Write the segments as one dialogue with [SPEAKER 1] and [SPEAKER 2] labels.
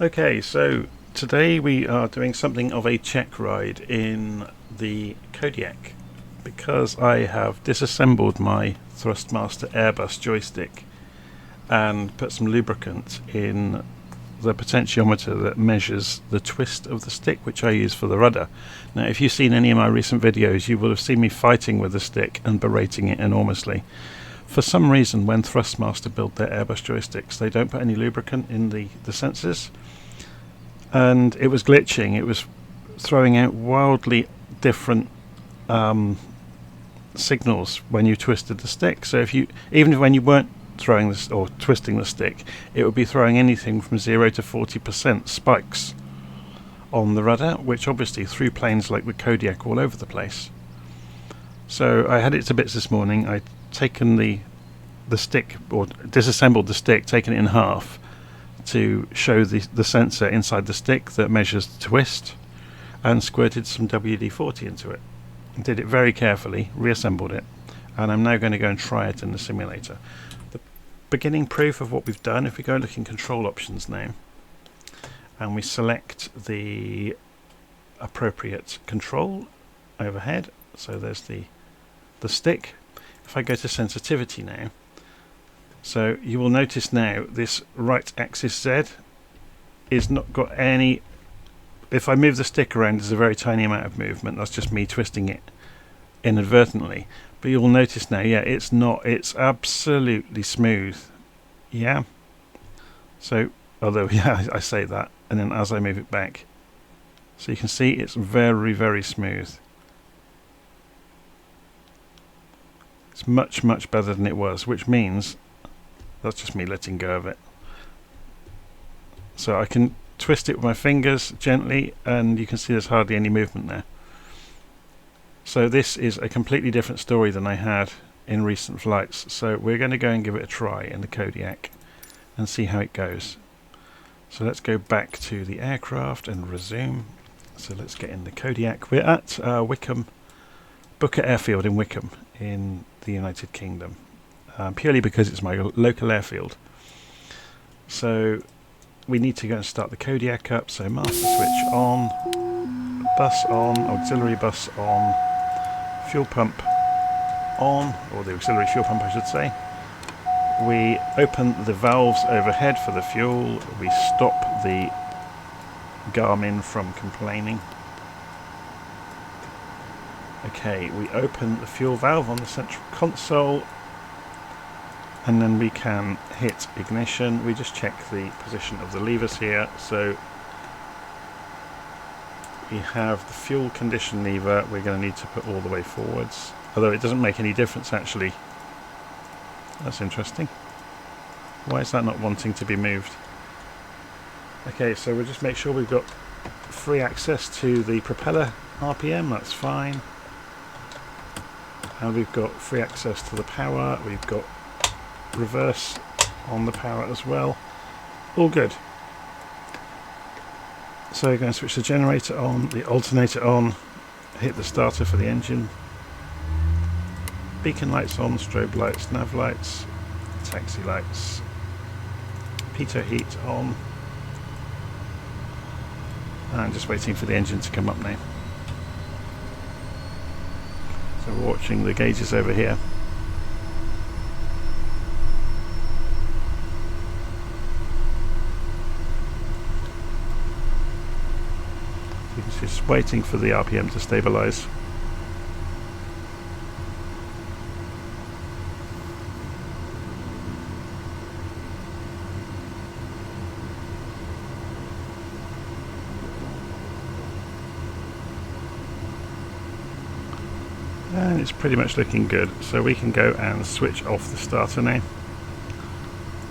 [SPEAKER 1] Okay, so today we are doing something of a check ride in the Kodiak because I have disassembled my Thrustmaster Airbus joystick and put some lubricant in the potentiometer that measures the twist of the stick, which I use for the rudder. Now, if you've seen any of my recent videos, you will have seen me fighting with the stick and berating it enormously. For some reason, when Thrustmaster build their Airbus joysticks, they don't put any lubricant in the sensors, and it was glitching. It was throwing out wildly different signals when you twisted the stick. So even when you weren't throwing this or twisting the stick, it would be throwing anything from 0 to 40% spikes on the rudder, which obviously threw planes like the Kodiak all over the place. So I had it to bits this morning. I'd taken the stick, or disassembled the stick, taken it in half to show the sensor inside the stick that measures the twist, and squirted some WD-40 into it. Did it very carefully, reassembled it, and I'm now going to go and try it in the simulator. The beginning proof of what we've done, if we go look in control options now, and we select the appropriate control overhead, so there's the stick. If I go to sensitivity now, so you will notice now this right axis Z is not got any. If I move the stick around, there's a very tiny amount of movement. That's just me twisting it inadvertently. But you will notice now, yeah, it's not. It's absolutely smooth. Yeah. So, although, yeah, I say that, and then as I move it back, so you can see it's very, very smooth. It's much, much better than it was, which means that's just me letting go of it. So I can twist it with my fingers gently, and you can see there's hardly any movement there. So this is a completely different story than I had in recent flights. So we're going to go and give it a try in the Kodiak and see how it goes. So let's go back to the aircraft and resume. So let's get in the Kodiak. We're at Wycombe, Buckinghamshire airfield in Wycombe in the United Kingdom, purely because it's my local airfield. So we need to go and start the Kodiak up. So master switch on, bus on, auxiliary bus on, fuel pump on, or the auxiliary fuel pump I should say. We open the valves overhead for the fuel. We stop the Garmin from complaining. Okay, we open the fuel valve on the central console, and then we can hit ignition. We just check the position of the levers here. So we have the fuel condition lever we're going to need to put all the way forwards, although it doesn't make any difference actually. That's interesting. Why is that not wanting to be moved? Okay, so we'll just make sure we've got free access to the propeller RPM. That's fine. And we've got free access to the power. We've got reverse on the power as well. All good. So we're going to switch the generator on, the alternator on, hit the starter for the engine. Beacon lights on, strobe lights, nav lights, taxi lights, pitot heat on. And just waiting for the engine to come up now. So we're watching the gauges over here. You can see just waiting for the RPM to stabilize. And it's pretty much looking good, so we can go and switch off the starter now,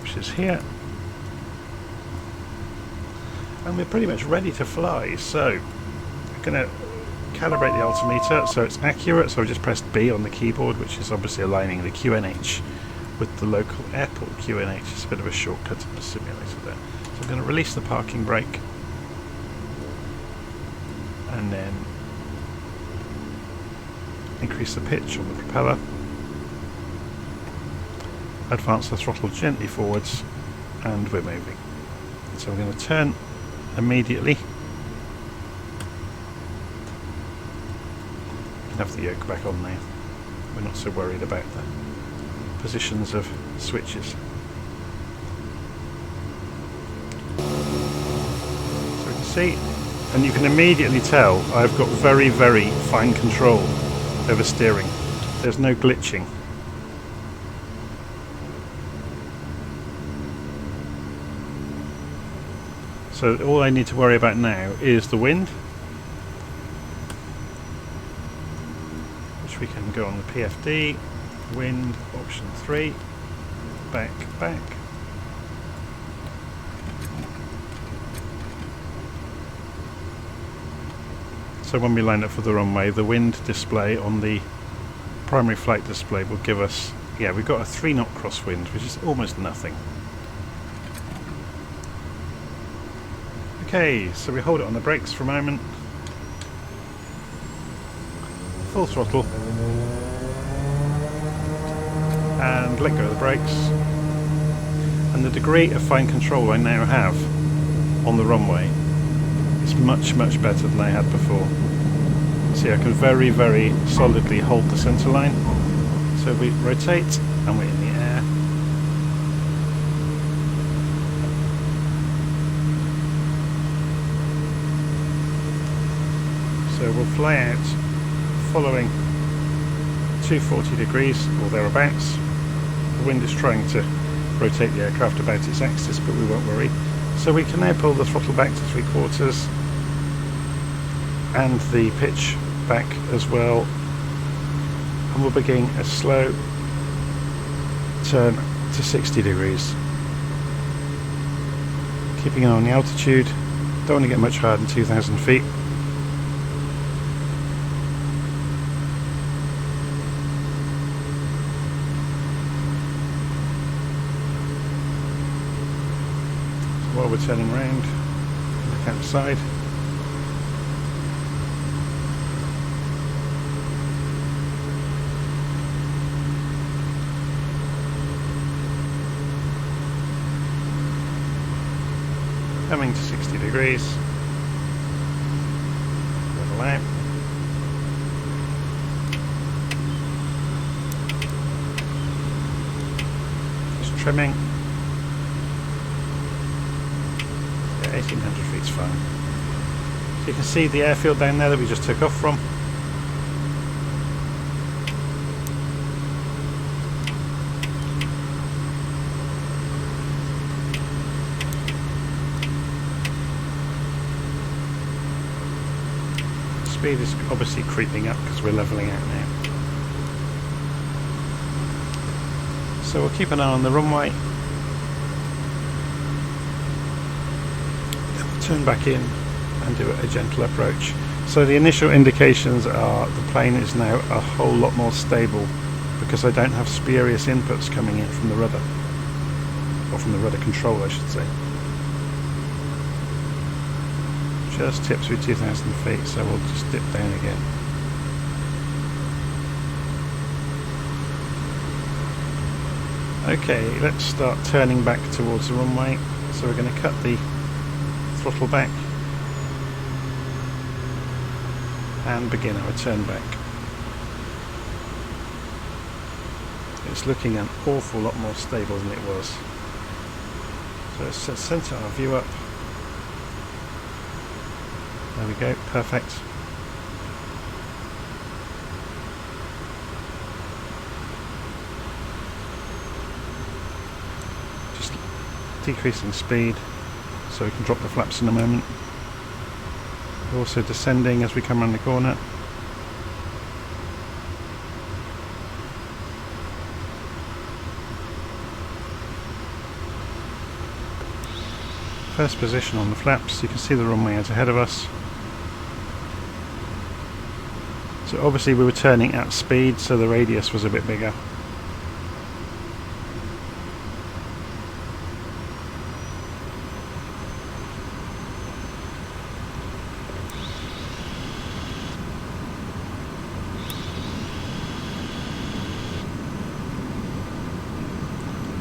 [SPEAKER 1] which is here, and we're pretty much ready to fly. So we're going to calibrate the altimeter so it's accurate. So I just pressed B on the keyboard, which is obviously aligning the QNH with the local airport QNH. It's a bit of a shortcut in the simulator there. So I'm going to release the parking brake, and then increase the pitch on the propeller, advance the throttle gently forwards, and we're moving. So we're going to turn immediately. You can have the yoke back on now. We're not so worried about the positions of switches. So we can see, and you can immediately tell I've got very, very fine control over steering. There's no glitching. So all I need to worry about now is the wind, which we can go on the PFD, wind, option 3, back. So when we line up for the runway, the wind display on the primary flight display will give us, yeah, we've got a 3 knot crosswind, which is almost nothing. Okay, so we hold it on the brakes for a moment. Full throttle. And let go of the brakes. And the degree of fine control I now have on the runway is much, much better than I had before. See, I can very, very solidly hold the centre line. So we rotate and we're in the air. So we'll fly out following 240 degrees or thereabouts. The wind is trying to rotate the aircraft about its axis, but we won't worry. So we can now pull the throttle back to 3/4 and the pitch back as well, and we'll begin a slow turn to 60 degrees. Keeping an eye on the altitude, don't want to get much higher than 2,000 feet. While we're turning round, look outside. Coming to 60 degrees. Level out. Just trimming. 1800 feet's fine. So you can see the airfield down there that we just took off from. Speed is obviously creeping up because we're levelling out now. So we'll keep an eye on the runway. Turn back in and do a gentle approach. So the initial indications are the plane is now a whole lot more stable because I don't have spurious inputs coming in from the rudder, or from the rudder control I should say. Just tip through 2,000 feet, so we'll just dip down again. Okay, let's start turning back towards the runway. So we're going to cut the throttle back and begin our turn back. It's looking an awful lot more stable than it was. So let's centre our view up. There we go, perfect. Just decreasing speed so we can drop the flaps in a moment. We're also descending as we come around the corner. First position on the flaps, you can see the runway out ahead of us. So obviously we were turning at speed, so the radius was a bit bigger.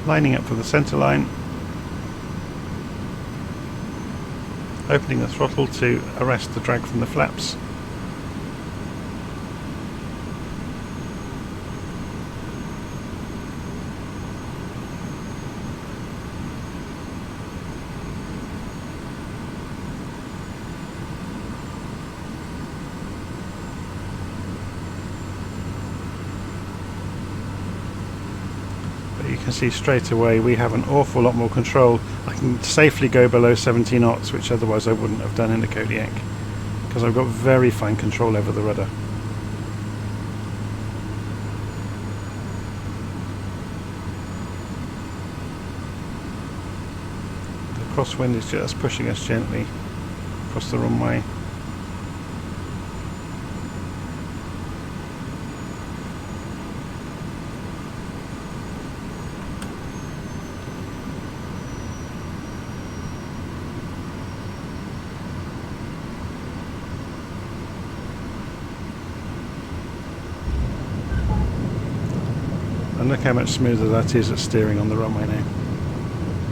[SPEAKER 1] Lining up for the centre line. opening the throttle to arrest the drag from the flaps. You can see straight away we have an awful lot more control. I can safely go below 70 knots, which otherwise I wouldn't have done in the Kodiak, because I've got very fine control over the rudder. The crosswind is just pushing us gently across the runway. And look how much smoother that is at steering on the runway now.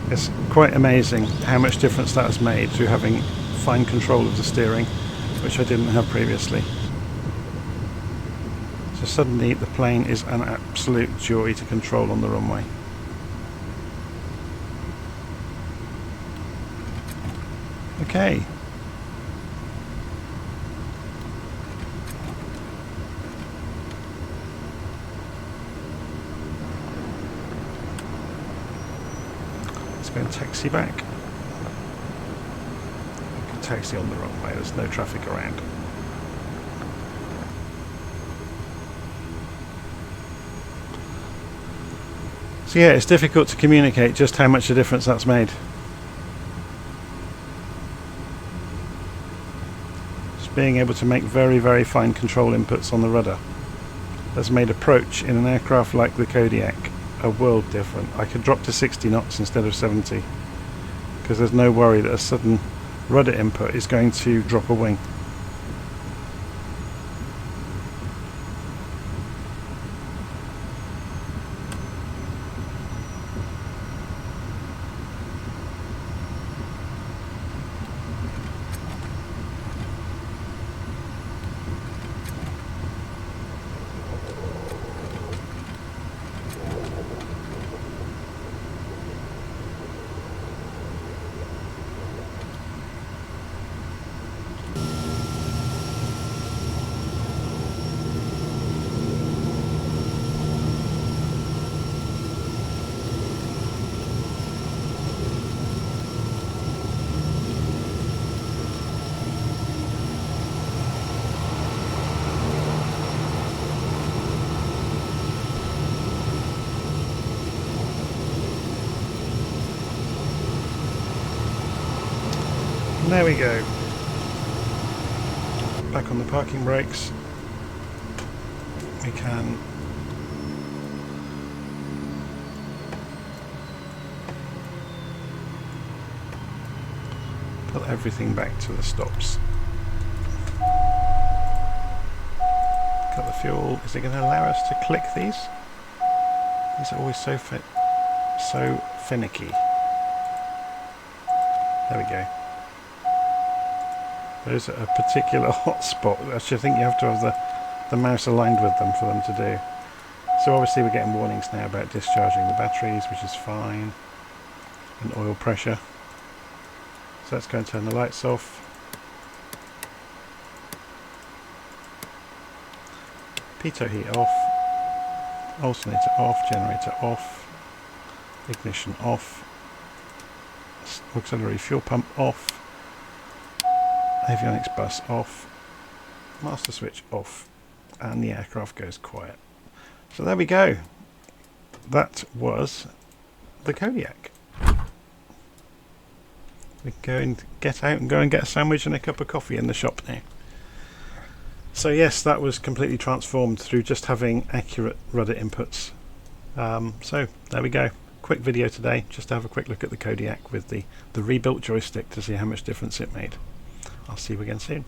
[SPEAKER 1] It's quite amazing how much difference that has made through having fine control of the steering, which I didn't have previously. So suddenly the plane is an absolute joy to control on the runway. Okay. Go and taxi back. You can taxi on the runway, there's no traffic around. So yeah, it's difficult to communicate just how much a difference that's made. Just being able to make very, very fine control inputs on the rudder has made approach in an aircraft like the Kodiak a world different. I could drop to 60 knots instead of 70 because there's no worry that a sudden rudder input is going to drop a wing. There we go. Back on the parking brakes. We can put everything back to the stops. Cut the fuel. Is it going to allow us to click these? These are always so finicky. There we go. Those are a particular hot spot. Actually, I think you have to have the mouse aligned with them for them to do. So obviously we're getting warnings now about discharging the batteries, which is fine, and oil pressure. So let's go and turn the lights off. Pitot heat off, alternator off, generator off, ignition off, auxiliary fuel pump off, avionics bus off, master switch off, and the aircraft goes quiet. So there we go. That was the Kodiak. We can go and get out and go and get a sandwich and a cup of coffee in the shop now. So yes, that was completely transformed through just having accurate rudder inputs. So there we go. Quick video today, just to have a quick look at the Kodiak with the rebuilt joystick to see how much difference it made. I'll see you again soon.